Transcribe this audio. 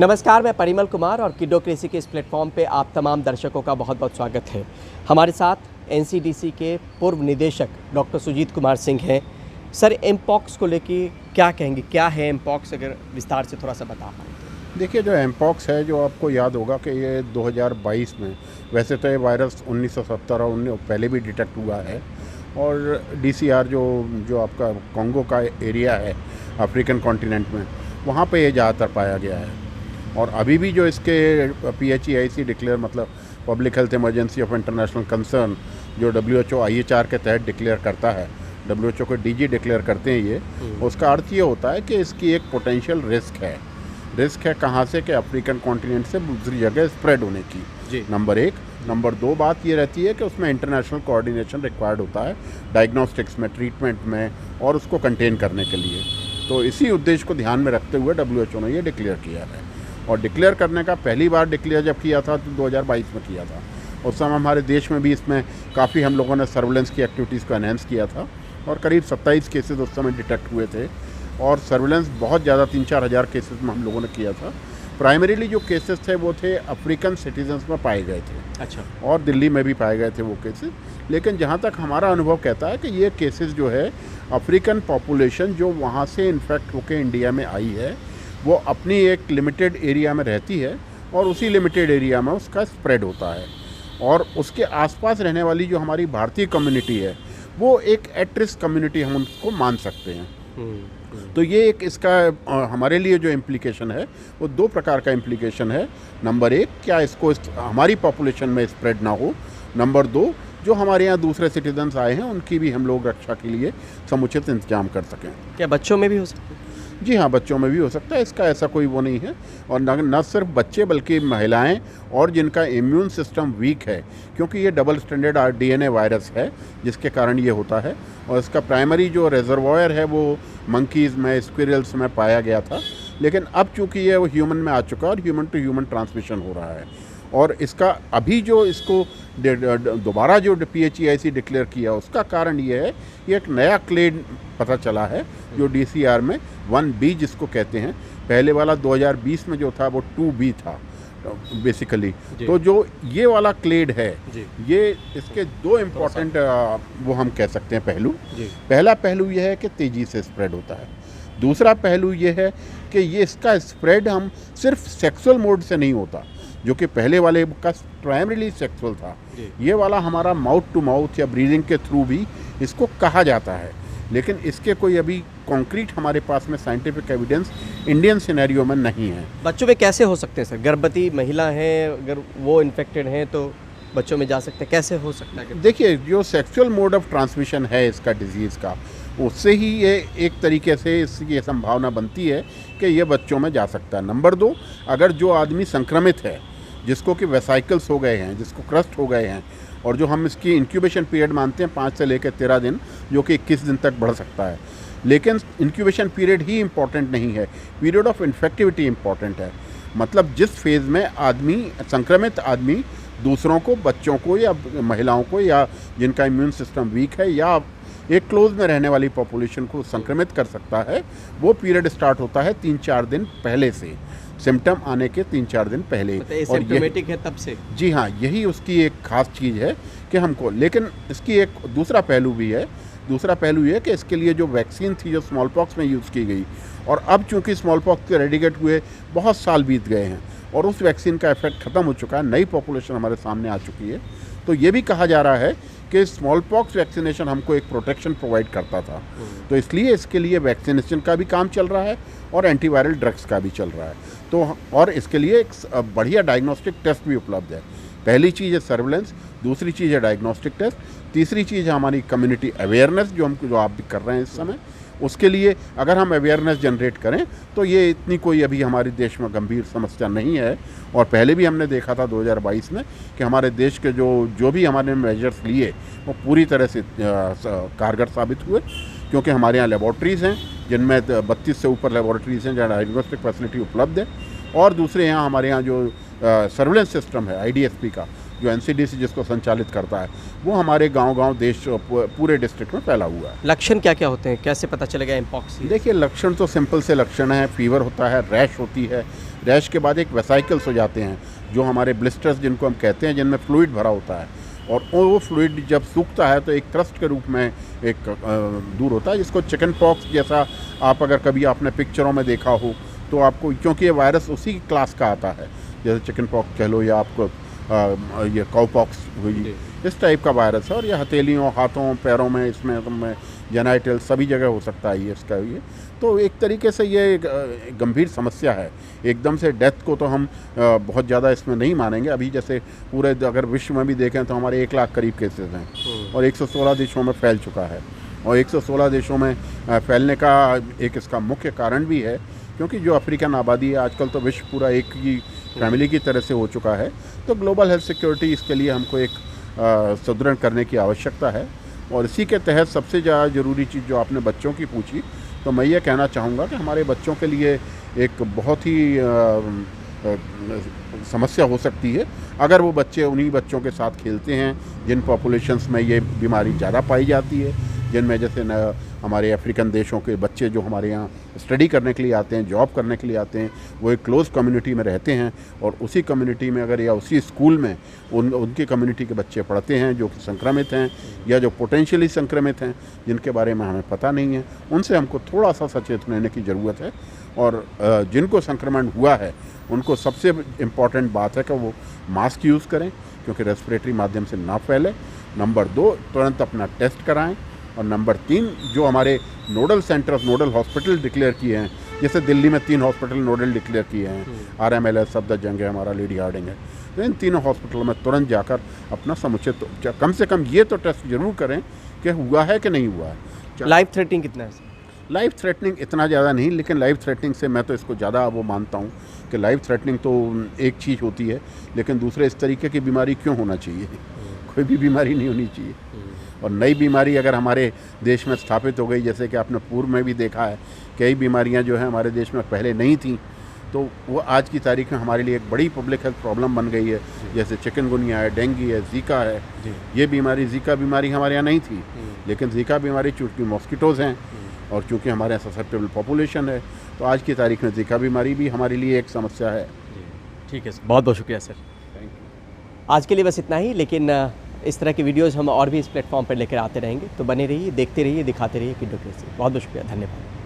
नमस्कार, मैं परिमल कुमार और किडोक्रेसी के इस प्लेटफॉर्म पे आप तमाम दर्शकों का बहुत बहुत स्वागत है। हमारे साथ एनसीडीसी के पूर्व निदेशक डॉक्टर सुजीत कुमार सिंह हैं। सर, एमपॉक्स को लेके क्या कहेंगे, क्या है एमपॉक्स, अगर विस्तार से थोड़ा सा बता पाएँ तो। देखिए, जो एमपॉक्स है, जो आपको याद होगा कि ये 2022 में, वैसे तो ये वायरस 1970 और पहले भी डिटेक्ट हुआ है, और डीसीआर जो आपका कॉन्गो का एरिया है अफ्रीकन कॉन्टिनेंट में, वहाँ पे ये ज़्यादातर पाया गया है। और अभी भी जो इसके PHEIC डिक्लेयर, मतलब public health emergency of international concern, जो WHO IHR के तहत डिक्लेयर करता है, WHO को DG डिक्लेयर करते हैं, ये उसका अर्थ ये होता है कि इसकी एक पोटेंशियल रिस्क है कहाँ से, कि अफ्रीकन कॉन्टिनेंट से दूसरी जगह स्प्रेड होने की। नंबर 1। नंबर 2 बात ये रहती है कि उसमें इंटरनेशनल कोऑर्डिनेशन रिक्वायर्ड होता है डायग्नोस्टिक्स में, ट्रीटमेंट में, और उसको कंटेन करने के लिए। तो इसी उद्देश्य को ध्यान में रखते हुए WHO ने ये डिक्लेयर किया है। और डिक्लेयर करने का पहली बार डिक्लेयर जब किया था तो 2022 में किया था। उस समय हमारे देश में भी इसमें काफ़ी हम लोगों ने सर्विलेंस की एक्टिविटीज़ को एनहेंस किया था, और करीब 27 केसेस उस समय डिटेक्ट हुए थे, और सर्विलेंस बहुत ज़्यादा 3-4 हज़ार केसेस में हम लोगों ने किया था। प्राइमरीली जो केसेस थे वो थे अफ्रीकन सिटीजन्स में पाए गए थे। अच्छा। और दिल्ली में भी पाए गए थे वो केसेस। लेकिन जहाँ तक हमारा अनुभव कहता है कि ये केसेस जो है, अफ्रीकन पॉपुलेशन जो वहाँ से इन्फेक्ट होकर इंडिया में आई है, वो अपनी एक लिमिटेड एरिया में रहती है, और उसी लिमिटेड एरिया में उसका स्प्रेड होता है। और उसके आसपास रहने वाली जो हमारी भारतीय कम्युनिटी है, वो एक एट रिस्क कम्युनिटी हम उसको मान सकते हैं। तो ये एक इसका हमारे लिए जो इम्प्लीकेशन है, वो 2 प्रकार का इम्प्लीकेशन है। नंबर 1, क्या इसको हमारी पॉपुलेशन में स्प्रेड ना हो। नंबर 2, जो हमारे यहाँ दूसरे सिटीजन्स आए हैं, उनकी भी हम लोग रक्षा के लिए समुचित इंतजाम कर सकें। क्या बच्चों में भी हो सकता है? जी हाँ, बच्चों में भी हो सकता है, इसका ऐसा कोई वो नहीं है। और न सिर्फ बच्चे, बल्कि महिलाएं और जिनका इम्यून सिस्टम वीक है, क्योंकि ये डबल स्टैंडर्ड DNA वायरस है, जिसके कारण ये होता है। और इसका प्राइमरी जो रिजर्वॉयर है वो मंकीज़ में, स्क्विरल्स में पाया गया था, लेकिन अब चूँकि ये वो ह्यूमन में आ चुका है और ह्यूमन टू ह्यूमन ट्रांसमिशन हो रहा है। और इसका अभी जो इसको दोबारा जो PHEIC डिक्लेयर किया, उसका कारण ये है, ये एक नया क्लेड पता चला है जो DCR में 1B जिसको कहते हैं। पहले वाला 2020 में जो था वो 2B था बेसिकली। तो जो ये वाला क्लेड है, ये इसके 2 इम्पॉर्टेंट वो हम कह सकते हैं पहलू। पहला पहलू ये है कि तेज़ी से स्प्रेड होता है। दूसरा पहलू ये है कि ये इसका स्प्रेड हम सिर्फ सेक्सुअल मोड से नहीं होता, जो कि पहले वाले का प्राइमरीली सेक्सुअल था। ये वाला हमारा माउथ टू माउथ या ब्रीदिंग के थ्रू भी इसको कहा जाता है, लेकिन इसके कोई अभी कॉन्क्रीट हमारे पास में साइंटिफिक एविडेंस इंडियन सिनेरियो में नहीं है। बच्चों में कैसे हो सकते हैं सर? गर्भवती महिला हैं, अगर वो इन्फेक्टेड हैं तो बच्चों में जा सकते हैं, कैसे हो सकता है? देखिए, जो सेक्सुअल मोड ऑफ ट्रांसमिशन है इसका डिजीज़ का, उससे ही ये एक तरीके से इसकी संभावना बनती है कि ये बच्चों में जा सकता है। नंबर 2, अगर जो आदमी संक्रमित है, जिसको कि वेसाइकल्स हो गए हैं, जिसको क्रस्ट हो गए हैं, और जो हम इसकी इंक्यूबेशन पीरियड मानते हैं 5 से लेकर 13 दिन, जो कि 21 दिन तक बढ़ सकता है। लेकिन इंक्यूबेशन पीरियड ही इम्पॉर्टेंट नहीं है, पीरियड ऑफ इन्फेक्टिविटी इम्पॉर्टेंट है। मतलब जिस फेज़ में आदमी, संक्रमित आदमी, दूसरों को, बच्चों को या महिलाओं को, या जिनका इम्यून सिस्टम वीक है, या एक क्लोज में रहने वाली पॉपुलेशन को संक्रमित कर सकता है, वो पीरियड स्टार्ट होता है 3-4 दिन पहले से, सिम्टम आने के 3-4 दिन पहले। और एसिम्प्टोमेटिक है तब से? जी हाँ, यही उसकी एक खास चीज़ है कि हमको। लेकिन इसकी एक दूसरा पहलू भी है। दूसरा पहलू ये है कि इसके लिए जो वैक्सीन थी, जो स्मॉल पॉक्स में यूज़ की गई, और अब चूँकि स्मॉल पॉक्स के रेडिकेट हुए बहुत साल बीत गए हैं, और उस वैक्सीन का इफेक्ट ख़त्म हो चुका है, नई पॉपुलेशन हमारे सामने आ चुकी है। तो ये भी कहा जा रहा है कि स्मॉल पॉक्स वैक्सीनेशन हमको एक प्रोटेक्शन प्रोवाइड करता था, तो इसलिए इसके लिए वैक्सीनेशन का भी काम चल रहा है, और एंटीवायरल ड्रग्स का भी चल रहा है। तो और इसके लिए एक बढ़िया डायग्नोस्टिक टेस्ट भी उपलब्ध है। पहली चीज़ है सर्विलेंस, दूसरी चीज़ है डायग्नोस्टिक टेस्ट, तीसरी चीज़ है हमारी कम्युनिटी अवेयरनेस, जो आप भी कर रहे हैं इस समय। उसके लिए अगर हम अवेयरनेस जनरेट करें तो ये इतनी कोई अभी हमारे देश में गंभीर समस्या नहीं है। और पहले भी हमने देखा था 2022 में कि हमारे देश के जो भी हमारे मेजर्स लिए, वो पूरी तरह से कारगर साबित हुए, क्योंकि हमारे यहाँ लेबॉर्ट्रीज़ हैं, जिनमें 32 से ऊपर लेबॉर्ट्रीज़ हैं जहाँ डायग्नोस्टिक फैसिलिटी उपलब्ध है। और दूसरे यहाँ हमारे यहाँ जो सर्विलेंस सिस्टम है IDSP का, जो एनसीडीसी जिसको संचालित करता है, वो हमारे गांव-गांव देश पूरे डिस्ट्रिक्ट में फैला हुआ है। लक्षण क्या क्या होते हैं, कैसे पता चलेगा एमपॉक्स? देखिए, लक्षण तो सिंपल से लक्षण है, फीवर होता है, रैश होती है, रैश के बाद एक वेसाइकल्स हो जाते हैं, जो हमारे ब्लिस्टर्स जिनको हम कहते हैं, जिनमें फ्लूइड भरा होता है, और वो फ्लूइड जब सूखता है तो एक क्रस्ट के रूप में एक दूर होता है, जिसको चिकन पॉक्स जैसा आप अगर कभी आपने पिक्चरों में देखा हो तो आपको, क्योंकि ये वायरस उसी क्लास का आता है, जैसे चिकन पॉक्स कह लो या आपको ये काउ पॉक्स हुई, इस टाइप का वायरस है, और ये हथेलियों, हाथों, पैरों में, इसमें जेनाइटल सभी जगह हो सकता है ये इसका। ये तो एक तरीके से ये एक गंभीर समस्या है। एकदम से डेथ को तो हम बहुत ज़्यादा इसमें नहीं मानेंगे। अभी जैसे पूरे अगर विश्व में भी देखें तो हमारे 1 लाख करीब केसेस हैं और 116 देशों में फैल चुका है, और 116 देशों में फैलने का एक इसका मुख्य कारण भी है क्योंकि जो अफ्रीकन आबादी है आजकल तो विश्व पूरा एक ही फैमिली की तरह से हो चुका है। तो ग्लोबल हेल्थ सिक्योरिटी इसके लिए हमको एक सुदृढ़ करने की आवश्यकता है, और इसी के तहत सबसे ज़्यादा ज़रूरी चीज़ जो आपने बच्चों की पूछी, तो मैं ये कहना चाहूँगा कि हमारे बच्चों के लिए एक बहुत ही समस्या हो सकती है अगर वो बच्चे उन्हीं बच्चों के साथ खेलते हैं जिन पॉपुलेशंस में ये बीमारी ज़्यादा पाई जाती है, जिनमें जैसे हमारे अफ्रीकन देशों के बच्चे जो हमारे यहाँ स्टडी करने के लिए आते हैं, जॉब करने के लिए आते हैं, वो एक क्लोज कम्युनिटी में रहते हैं, और उसी कम्युनिटी में अगर या उसी स्कूल में उनकी कम्युनिटी के बच्चे पढ़ते हैं जो कि संक्रमित हैं या जो पोटेंशियली संक्रमित हैं, जिनके बारे में हमें पता नहीं है, उनसे हमको थोड़ा सा सचेत रहने की ज़रूरत है। और जिनको संक्रमण हुआ है उनको सबसे इम्पॉर्टेंट बात है कि वो मास्क यूज़ करें क्योंकि रेस्पिरेटरी माध्यम से ना फैले। नंबर 2, तुरंत अपना टेस्ट कराएं। और नंबर 3, जो हमारे nodal centres, nodal hospital declare किए हैं, जैसे दिल्ली में 3 हॉस्पिटल नोडल डिक्लेयर किए हैं, RMLS, सफदरजंग है, हमारा लेडी हार्डिंग है, तो इन तीनों हॉस्पिटलों में तुरंत जाकर अपना समुचित कम से कम ये तो टेस्ट जरूर करें कि हुआ है कि नहीं हुआ है। लाइफ थ्रेटनिंग कितना है? लाइफ थ्रेटनिंग इतना ज़्यादा नहीं, लेकिन लाइफ थ्रेटनिंग से मैं तो इसको ज़्यादा वो मानता हूँ कि लाइफ थ्रेटनिंग तो एक चीज़ होती है, लेकिन दूसरे इस तरीके की बीमारी क्यों होना चाहिए? कोई भी बीमारी नहीं होनी चाहिए। और नई बीमारी अगर हमारे देश में स्थापित हो गई, जैसे कि आपने पूर्व में भी देखा है, कई बीमारियां जो हैं हमारे देश में पहले नहीं थीं, तो वो आज की तारीख में हमारे लिए एक बड़ी पब्लिक हेल्थ प्रॉब्लम बन गई है। जैसे चिकनगुनिया है, डेंगू है, जीका है। ये बीमारी, जीका बीमारी हमारे यहाँ नहीं थी, लेकिन जीका बीमारी चूँकि मॉस्किटोज़ हैं और चूँकि हमारे यहाँ ससेप्टेबल पॉपुलेशन है, तो आज की तारीख में जीका बीमारी भी हमारे लिए एक समस्या है। ठीक है सर, बहुत बहुत शुक्रिया सर। Thank you. आज के लिए बस इतना ही, लेकिन इस तरह की वीडियोज़ हम और भी इस प्लेटफॉर्म पर लेकर आते रहेंगे, तो बने रहिए, देखते रहिए, दिखाते रहिए किड्डोक्रेसी। बहुत बहुत शुक्रिया, धन्यवाद।